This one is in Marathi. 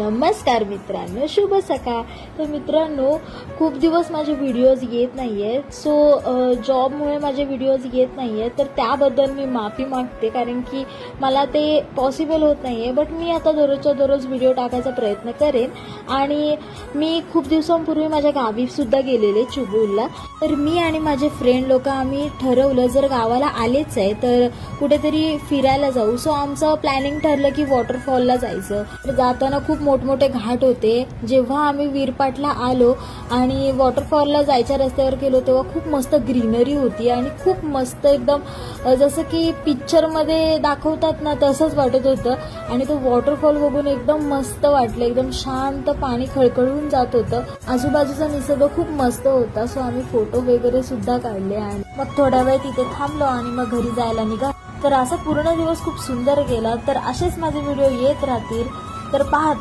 नमस्कार मित्रांनो, शुभ सकाळ। तर मित्रांनो, खूप दिवस माझे व्हिडिओज येत नाहीयेत। जॉबमुळे माझे व्हिडिओज येत नाहीयेत, तर त्याबद्दल मी माफी मागते, कारण की मला ते पॉसिबल होत नाहीये। बट मी आता दररोजच्या दररोज व्हिडिओ टाकायचा प्रयत्न करेन। आणि मी खूप दिवसांपूर्वी माझ्या गावी सुद्धा गेलेले, चिपळूणला। तर मी आणि माझे फ्रेंड लोक आम्ही ठरवलं, जर गावाला आलेच आहे तर कुठेतरी फिरायला जाऊ। सो आमचं प्लॅनिंग ठरलं की वॉटरफॉलला जायचं। तर जाताना खूप मोठमोठे घाट होते। जेव्हा आम्ही वीरपाटला आलो आणि वॉटरफॉलला जायच्या रस्त्यावर गेलो, तेव्हा खूप मस्त ग्रीनरी होती आणि खूप मस्त एकदम जसं की पिक्चरमध्ये दाखवतात ना, तसंच वाटत होतं। आणि तो वॉटरफॉल बघून एकदम मस्त वाटलं, एकदम शांत पाणी खळखळून जात होतं। आजूबाजूचा निसर्ग खूप मस्त होता। सो आम्ही फोटो वगैरे सुद्धा काढले आणि मग थोड्या वेळ तिथे थांबलो आणि मग घरी जायला निघालो। तर असा पूर्ण दिवस खूप सुंदर गेला। तर असेच माझे व्हिडिओ येत राहतील, तर पाहत